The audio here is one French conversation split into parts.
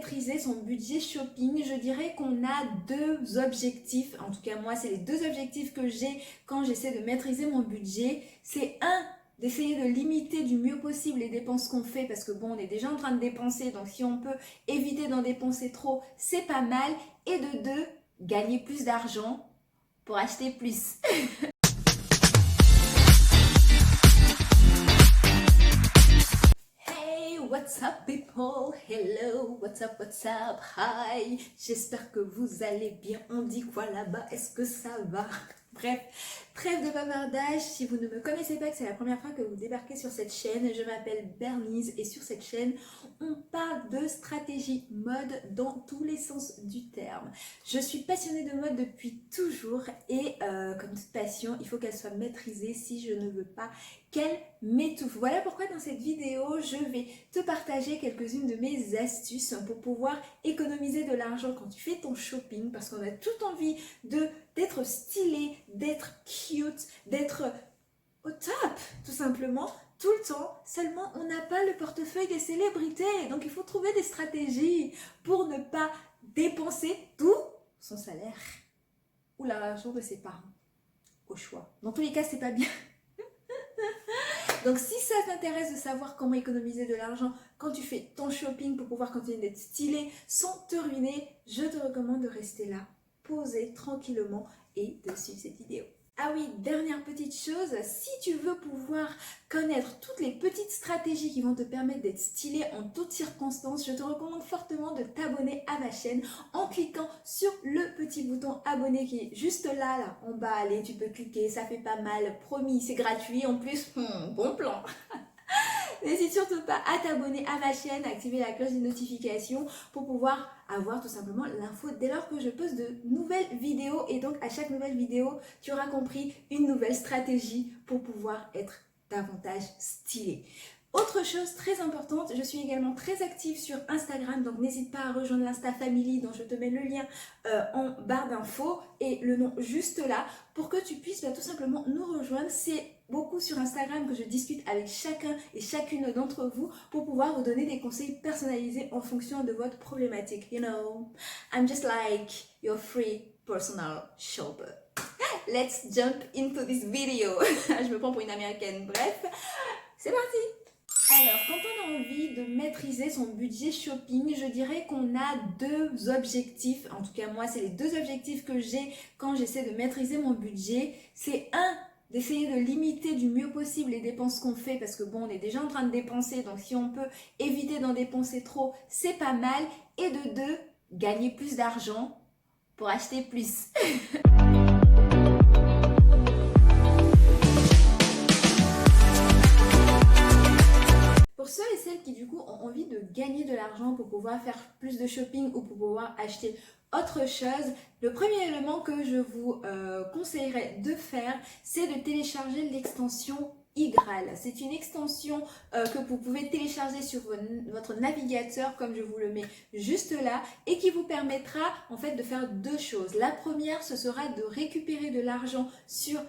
maîtriser son budget shopping, je dirais qu'on a deux objectifs. En tout cas, moi, c'est les deux objectifs que j'ai quand j'essaie de maîtriser mon budget. C'est un, d'essayer de limiter du mieux possible les dépenses qu'on fait parce que bon, on est déjà en train de dépenser, donc si on peut éviter d'en dépenser trop, c'est pas mal. Et de deux, gagner plus d'argent pour acheter plus. Hey, what's up people? Hello, what's up, hi. J'espère que vous allez bien. On dit quoi là-bas? Est-ce que ça va? Bref, trêve de bavardage. Si vous ne me connaissez pas, que c'est la première fois que vous débarquez sur cette chaîne, je m'appelle Bernice et sur cette chaîne, on parle de stratégie mode dans tous les sens du terme. Je suis passionnée de mode depuis toujours et comme toute passion, il faut qu'elle soit maîtrisée si je ne veux pas qu'elle m'étouffe. Voilà pourquoi dans cette vidéo, je vais te partager quelques-unes de mes astuces pour pouvoir économiser de l'argent quand tu fais ton shopping parce qu'on a tout envie d'être stylé, d'être cute, d'être au top, tout simplement, tout le temps. Seulement, on n'a pas le portefeuille des célébrités. Donc, il faut trouver des stratégies pour ne pas dépenser tout son salaire ou l'argent de ses parents. Au choix. Dans tous les cas, c'est pas bien. Donc, si ça t'intéresse de savoir comment économiser de l'argent quand tu fais ton shopping pour pouvoir continuer d'être stylé sans te ruiner, je te recommande de rester là, posé tranquillement et de suivre cette vidéo. Ah oui, dernière petite chose, si tu veux pouvoir connaître toutes les petites stratégies qui vont te permettre d'être stylé en toutes circonstances, je te recommande fortement de t'abonner à ma chaîne en cliquant sur le petit bouton abonner qui est juste là en bas. Allez, tu peux cliquer, ça fait pas mal, promis, c'est gratuit en plus, bon plan. N'hésite surtout pas à t'abonner à ma chaîne, à activer la cloche des notifications pour pouvoir avoir tout simplement l'info dès lors que je poste de nouvelles vidéos. Et donc à chaque nouvelle vidéo, tu auras compris une nouvelle stratégie pour pouvoir être davantage stylé. Autre chose très importante, je suis également très active sur Instagram, donc n'hésite pas à rejoindre l'Insta Family dont je te mets le lien en barre d'infos et le nom juste là pour que tu puisses tout simplement nous rejoindre. C'est beaucoup sur Instagram que je discute avec chacun et chacune d'entre vous pour pouvoir vous donner des conseils personnalisés en fonction de votre problématique. You know, I'm just like your free personal shopper. Let's jump into this video. Je me prends pour une américaine. Bref, c'est parti. Alors, quand on a envie de maîtriser son budget shopping, je dirais qu'on a deux objectifs. En tout cas, moi, c'est les deux objectifs que j'ai quand j'essaie de maîtriser mon budget. C'est un, d'essayer de limiter du mieux possible les dépenses qu'on fait parce que bon, on est déjà en train de dépenser. Donc, si on peut éviter d'en dépenser trop, c'est pas mal. Et de deux, gagner plus d'argent pour acheter plus. Pour ceux et celles qui du coup ont envie de gagner de l'argent pour pouvoir faire plus de shopping ou pour pouvoir acheter autre chose, le premier élément que je vous conseillerais de faire, c'est de télécharger l'extension iGraal. C'est une extension que vous pouvez télécharger sur votre navigateur comme je vous le mets juste là et qui vous permettra en fait de faire deux choses. La première, ce sera de récupérer de l'argent sur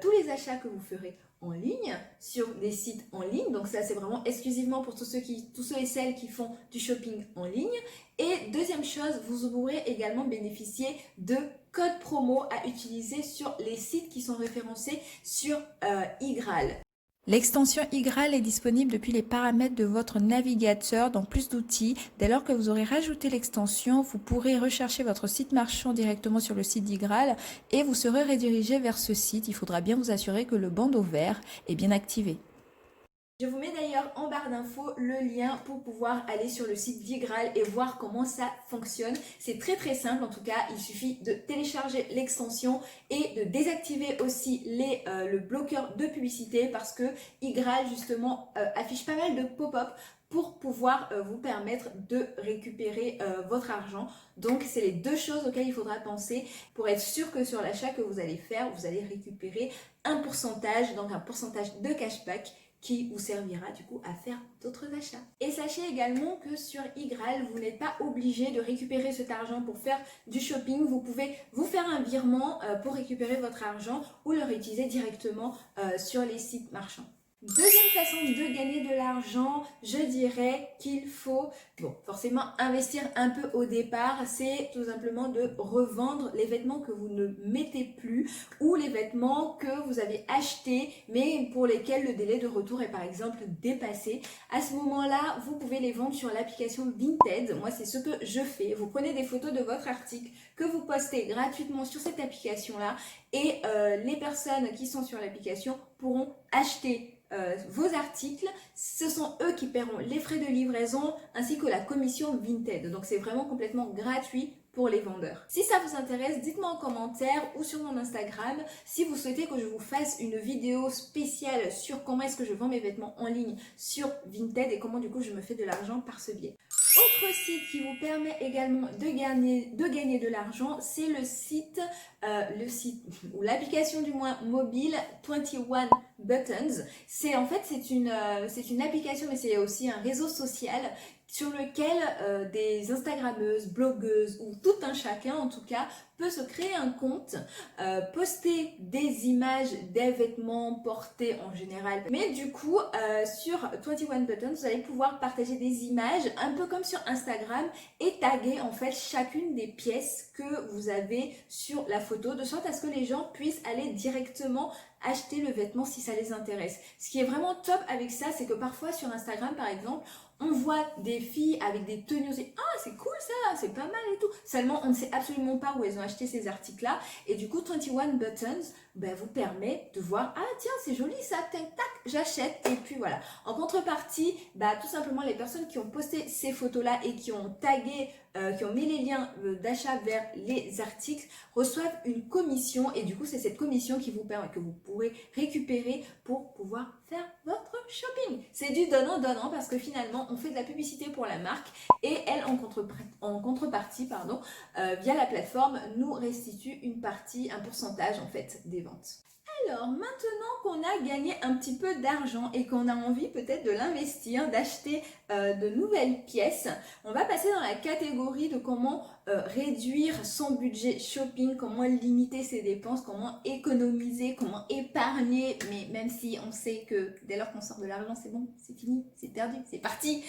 tous les achats que vous ferez en ligne, sur des sites en ligne. Donc ça, c'est vraiment exclusivement pour tous ceux et celles qui font du shopping en ligne. Et deuxième chose, vous pourrez également bénéficier de codes promo à utiliser sur les sites qui sont référencés sur iGraal. L'extension iGraal est disponible depuis les paramètres de votre navigateur dans plus d'outils. Dès lors que vous aurez rajouté l'extension, vous pourrez rechercher votre site marchand directement sur le site d'iGraal et vous serez redirigé vers ce site. Il faudra bien vous assurer que le bandeau vert est bien activé. Je vous mets d'ailleurs en barre d'infos le lien pour pouvoir aller sur le site d'iGraal et voir comment ça fonctionne. C'est très très simple en tout cas, il suffit de télécharger l'extension et de désactiver aussi le bloqueur de publicité parce que iGraal justement affiche pas mal de pop-up pour pouvoir vous permettre de récupérer votre argent. Donc c'est les deux choses auxquelles il faudra penser pour être sûr que sur l'achat que vous allez faire, vous allez récupérer un pourcentage, donc un pourcentage de cashback qui vous servira du coup à faire d'autres achats. Et sachez également que sur iGraal, vous n'êtes pas obligé de récupérer cet argent pour faire du shopping. Vous pouvez vous faire un virement pour récupérer votre argent ou le réutiliser directement sur les sites marchands. Deuxième façon de gagner de l'argent, je dirais qu'il faut, bon, forcément investir un peu au départ, c'est tout simplement de revendre les vêtements que vous ne mettez plus ou les vêtements que vous avez achetés mais pour lesquels le délai de retour est par exemple dépassé. À ce moment-là, vous pouvez les vendre sur l'application Vinted. Moi, c'est ce que je fais. Vous prenez des photos de votre article que vous postez gratuitement sur cette application-là et les personnes qui sont sur l'application pourront acheter vos articles, ce sont eux qui paieront les frais de livraison ainsi que la commission Vinted. Donc c'est vraiment complètement gratuit pour les vendeurs. Si ça vous intéresse, dites-moi en commentaire ou sur mon Instagram si vous souhaitez que je vous fasse une vidéo spéciale sur comment est-ce que je vends mes vêtements en ligne sur Vinted et comment du coup je me fais de l'argent par ce biais. Autre site qui vous permet également de gagner de l'argent, c'est le site ou l'application du moins mobile 21 Buttons. C'est une application mais c'est aussi un réseau social sur lequel des Instagrammeuses, blogueuses ou tout un chacun en tout cas peut se créer un compte, poster des images des vêtements portés en général. Mais du coup, sur 21 Buttons, vous allez pouvoir partager des images un peu comme sur Instagram et taguer en fait chacune des pièces que vous avez sur la photo de sorte à ce que les gens puissent aller directement acheter le vêtement si ça les intéresse. Ce qui est vraiment top avec ça, c'est que parfois sur Instagram par exemple, on voit des filles avec des tenues, ah c'est cool ça, c'est pas mal et tout. Seulement on ne sait absolument pas où elles ont acheté ces articles-là. Et du coup 21 Buttons vous permet de voir, ah tiens c'est joli ça, tac tac, j'achète. Et puis voilà. En contrepartie, tout simplement les personnes qui ont posté ces photos-là et qui ont tagué, qui ont mis les liens d'achat vers les articles, reçoivent une commission. Et du coup c'est cette commission qui vous permet, que vous pourrez récupérer pour pouvoir faire votre shopping. C'est du donnant-donnant parce que finalement on fait de la publicité pour la marque et elle en contrepartie via la plateforme nous restitue une partie, un pourcentage en fait des ventes. Alors maintenant qu'on a gagné un petit peu d'argent et qu'on a envie peut-être de l'investir, d'acheter de nouvelles pièces, on va passer dans la catégorie de comment réduire son budget shopping, comment limiter ses dépenses, comment économiser, comment épargner, mais même si on sait que dès lors qu'on sort de l'argent c'est bon, c'est fini, c'est perdu, c'est parti.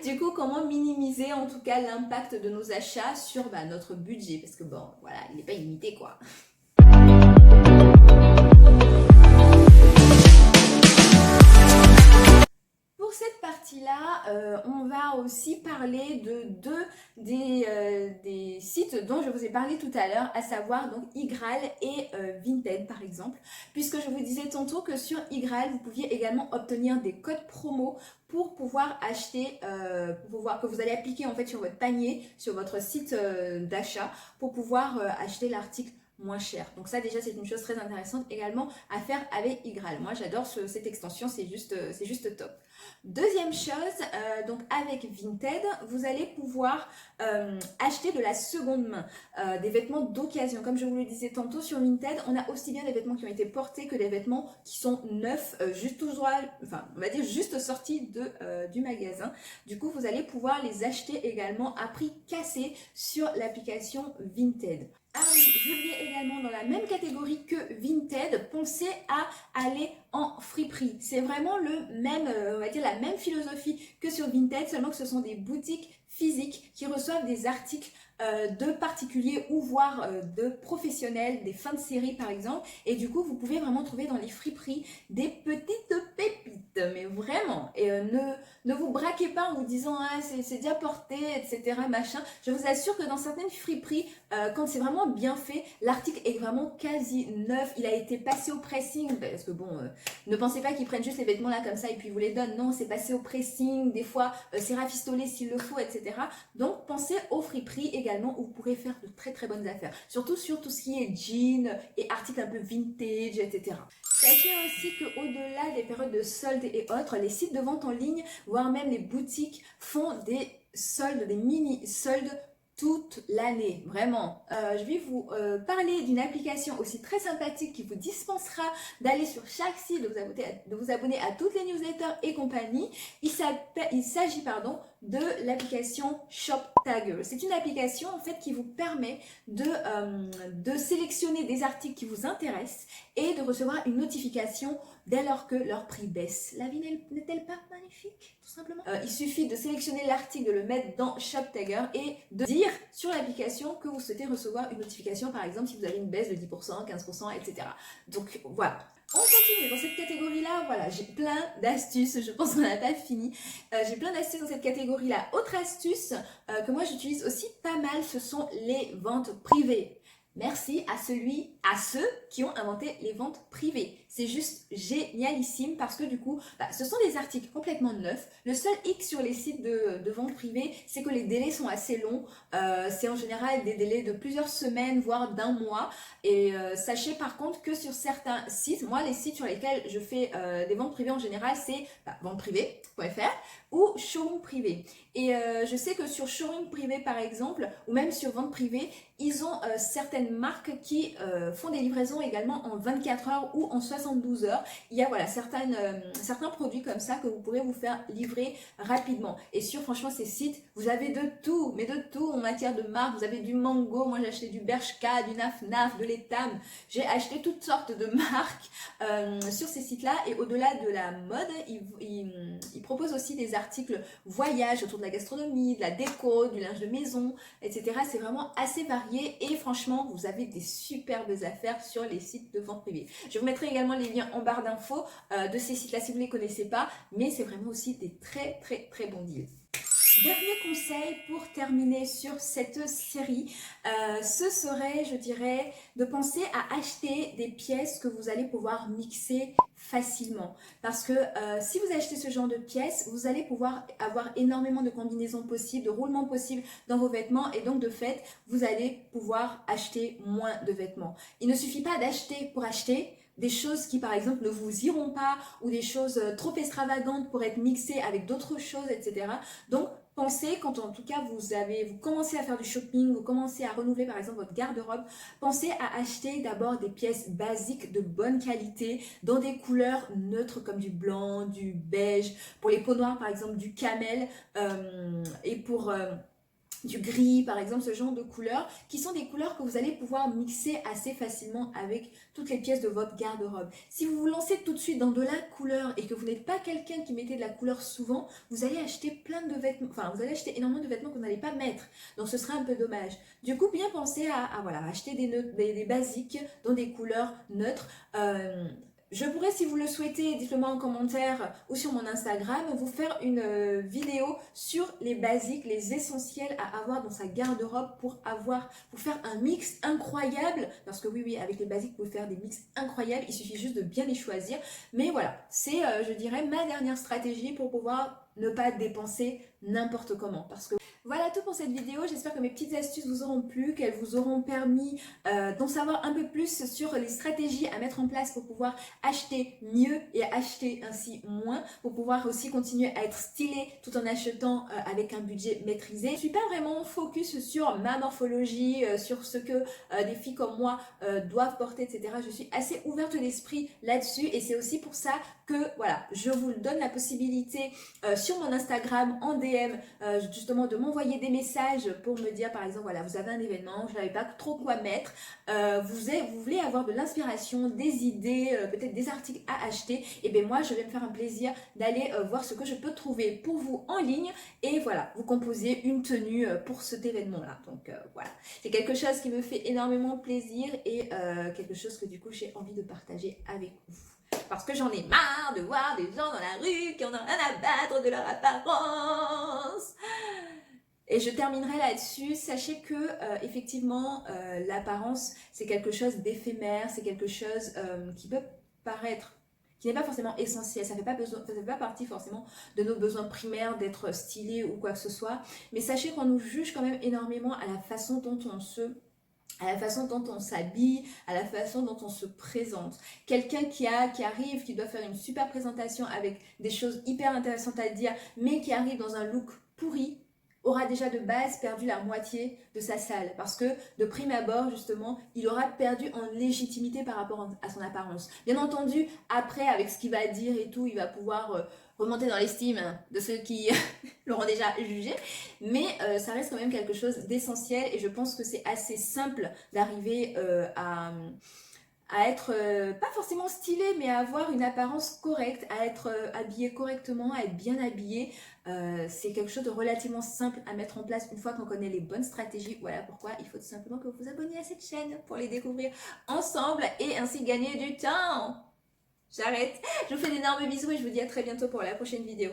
Du coup, comment minimiser en tout cas l'impact de nos achats sur notre budget, parce que bon, voilà, il n'est pas illimité quoi. Pour cette partie-là, on va aussi parler de deux des sites dont je vous ai parlé tout à l'heure, à savoir donc Igral et Vinted par exemple, puisque je vous disais tantôt que sur Igral, vous pouviez également obtenir des codes promo pour pouvoir acheter, que vous allez appliquer en fait sur votre panier, sur votre site d'achat, pour pouvoir acheter l'article moins cher. Donc ça déjà c'est une chose très intéressante également à faire avec Igral. Moi j'adore cette extension, c'est juste top. Deuxième chose, donc avec Vinted, vous allez pouvoir acheter de la seconde main, des vêtements d'occasion. Comme je vous le disais tantôt, sur Vinted, on a aussi bien des vêtements qui ont été portés que des vêtements qui sont neufs, juste tout droit, enfin on va dire juste sortis du magasin. Du coup, vous allez pouvoir les acheter également à prix cassé sur l'application Vinted. Ah oui, j'oubliais également dans la même catégorie que Vinted, pensez à aller en friperie. C'est vraiment on va dire la même philosophie que sur Vinted, seulement que ce sont des boutiques physiques qui reçoivent des articles de particuliers ou voire de professionnels, des fins de série par exemple. Et du coup, vous pouvez vraiment trouver dans les friperies des petites pépites, mais vraiment. Et ne vous braquez pas en vous disant ah, c'est déjà porté, etc. machin. Je vous assure que dans certaines friperies, quand c'est vraiment bien fait, l'article est vraiment quasi neuf. Il a été passé au pressing, parce que bon, ne pensez pas qu'ils prennent juste les vêtements là comme ça et puis ils vous les donnent. Non, c'est passé au pressing, des fois c'est rafistolé s'il le faut, etc. Donc pensez aux friperies également où vous pourrez faire de très très bonnes affaires. Surtout sur tout ce qui est jeans et articles un peu vintage, etc. Sachez aussi qu'au-delà des périodes de soldes et autres, les sites de vente en ligne, voire même les boutiques, font des soldes, des mini-soldes toute l'année, vraiment. Je vais vous parler d'une application aussi très sympathique qui vous dispensera d'aller sur chaque site, de vous abonner à toutes les newsletters et compagnie. Il s'agit de l'application ShopTagger. C'est une application en fait qui vous permet de sélectionner des articles qui vous intéressent et de recevoir une notification dès lors que leur prix baisse. La vie n'est-elle pas magnifique, tout simplement? Il suffit de sélectionner l'article, de le mettre dans ShopTagger et de dire sur l'application que vous souhaitez recevoir une notification, par exemple si vous avez une baisse de 10%, 15%, etc. Donc voilà. On continue dans cette catégorie-là, voilà, j'ai plein d'astuces, je pense qu'on n'a pas fini. J'ai plein d'astuces dans cette catégorie-là. Autre astuce que moi j'utilise aussi pas mal, ce sont les ventes privées. Merci à ceux qui ont inventé les ventes privées. C'est juste génialissime parce que du coup, ce sont des articles complètement neufs. Le seul hic sur les sites de vente privée, c'est que les délais sont assez longs. C'est en général des délais de plusieurs semaines, voire d'un mois. Et sachez par contre que sur certains sites, moi les sites sur lesquels je fais des ventes privées en général, c'est venteprivée.fr ou showroom privé. Et je sais que sur showroom privé par exemple, ou même sur vente privée, ils ont certaines marques qui font des livraisons également en 24 heures ou en 72 heures. Il y a voilà, certains produits comme ça que vous pourrez vous faire livrer rapidement. Et sur franchement ces sites, vous avez de tout, mais de tout en matière de marque. Vous avez du Mango, moi j'ai acheté du Bershka, du Naf Naf, de l'Etam. J'ai acheté toutes sortes de marques sur ces sites-là. Et au-delà de la mode, ils proposent aussi des articles voyage autour de la gastronomie, de la déco, du linge de maison, etc. C'est vraiment assez varié et franchement, vous avez des superbes affaires sur les sites de vente privée. Je vous mettrai également les liens en barre d'infos de ces sites-là si vous ne les connaissez pas, mais c'est vraiment aussi des très très très bons deals. Dernier conseil pour terminer sur cette série, ce serait, je dirais, de penser à acheter des pièces que vous allez pouvoir mixer facilement. Parce que si vous achetez ce genre de pièces, vous allez pouvoir avoir énormément de combinaisons possibles, de roulements possibles dans vos vêtements et donc de fait, vous allez pouvoir acheter moins de vêtements. Il ne suffit pas d'acheter pour acheter, des choses qui par exemple ne vous iront pas ou des choses trop extravagantes pour être mixées avec d'autres choses, etc. Donc pensez, quand en tout cas vous commencez à faire du shopping, vous commencez à renouveler par exemple votre garde-robe, pensez à acheter d'abord des pièces basiques de bonne qualité dans des couleurs neutres comme du blanc, du beige, pour les peaux noires par exemple du camel et pour du gris par exemple, ce genre de couleurs qui sont des couleurs que vous allez pouvoir mixer assez facilement avec toutes les pièces de votre garde-robe. Si vous vous lancez tout de suite dans de la couleur et que vous n'êtes pas quelqu'un qui mettait de la couleur souvent, vous allez acheter plein de vêtements, enfin vous allez acheter énormément de vêtements que vous n'allez pas mettre, donc ce sera un peu dommage. Du coup, bien penser à voilà, acheter des basiques dans des couleurs neutres. Je pourrais, si vous le souhaitez, dites-le moi en commentaire ou sur mon Instagram, vous faire une vidéo sur les basiques, les essentiels à avoir dans sa garde-robe pour faire un mix incroyable. Parce que oui, avec les basiques, vous pouvez faire des mix incroyables. Il suffit juste de bien les choisir. Mais voilà, c'est, je dirais, ma dernière stratégie pour pouvoir ne pas dépenser n'importe comment. Parce que voilà tout pour cette vidéo, j'espère que mes petites astuces vous auront plu, qu'elles vous auront permis d'en savoir un peu plus sur les stratégies à mettre en place pour pouvoir acheter mieux et acheter ainsi moins, pour pouvoir aussi continuer à être stylé tout en achetant avec un budget maîtrisé. Je ne suis pas vraiment focus sur ma morphologie, sur ce que des filles comme moi doivent porter, etc. Je suis assez ouverte d'esprit là-dessus et c'est aussi pour ça que voilà, je vous donne la possibilité sur mon Instagram en DM justement de m'envoyer des messages pour me dire par exemple voilà, vous avez un événement, je n'avais pas trop quoi mettre, vous voulez avoir de l'inspiration, des idées, peut-être des articles à acheter, et bien moi je vais me faire un plaisir d'aller voir ce que je peux trouver pour vous en ligne et voilà, vous composer une tenue pour cet événement là. Donc voilà, c'est quelque chose qui me fait énormément plaisir et quelque chose que du coup j'ai envie de partager avec vous. Parce que j'en ai marre de voir des gens dans la rue qui en ont rien à battre de leur apparence. Et je terminerai là-dessus. Sachez que effectivement, l'apparence, c'est quelque chose d'éphémère, c'est quelque chose qui peut paraître, qui n'est pas forcément essentiel. Ça ne fait pas partie forcément de nos besoins primaires d'être stylé ou quoi que ce soit. Mais sachez qu'on nous juge quand même énormément à la façon dont on s'habille, à la façon dont on se présente. Quelqu'un qui arrive, qui doit faire une super présentation avec des choses hyper intéressantes à dire, mais qui arrive dans un look pourri, aura déjà de base perdu la moitié de sa salle. Parce que de prime abord, justement, il aura perdu en légitimité par rapport à son apparence. Bien entendu, après, avec ce qu'il va dire et tout, il va pouvoir remonter dans l'estime de ceux qui l'auront déjà jugé. Mais ça reste quand même quelque chose d'essentiel et je pense que c'est assez simple d'arriver à être pas forcément stylé, mais à avoir une apparence correcte, à être habillé correctement, à être bien habillé. C'est quelque chose de relativement simple à mettre en place une fois qu'on connaît les bonnes stratégies. Voilà pourquoi il faut tout simplement que vous vous abonniez à cette chaîne pour les découvrir ensemble et ainsi gagner du temps. J'arrête. Je vous fais d'énormes bisous et je vous dis à très bientôt pour la prochaine vidéo.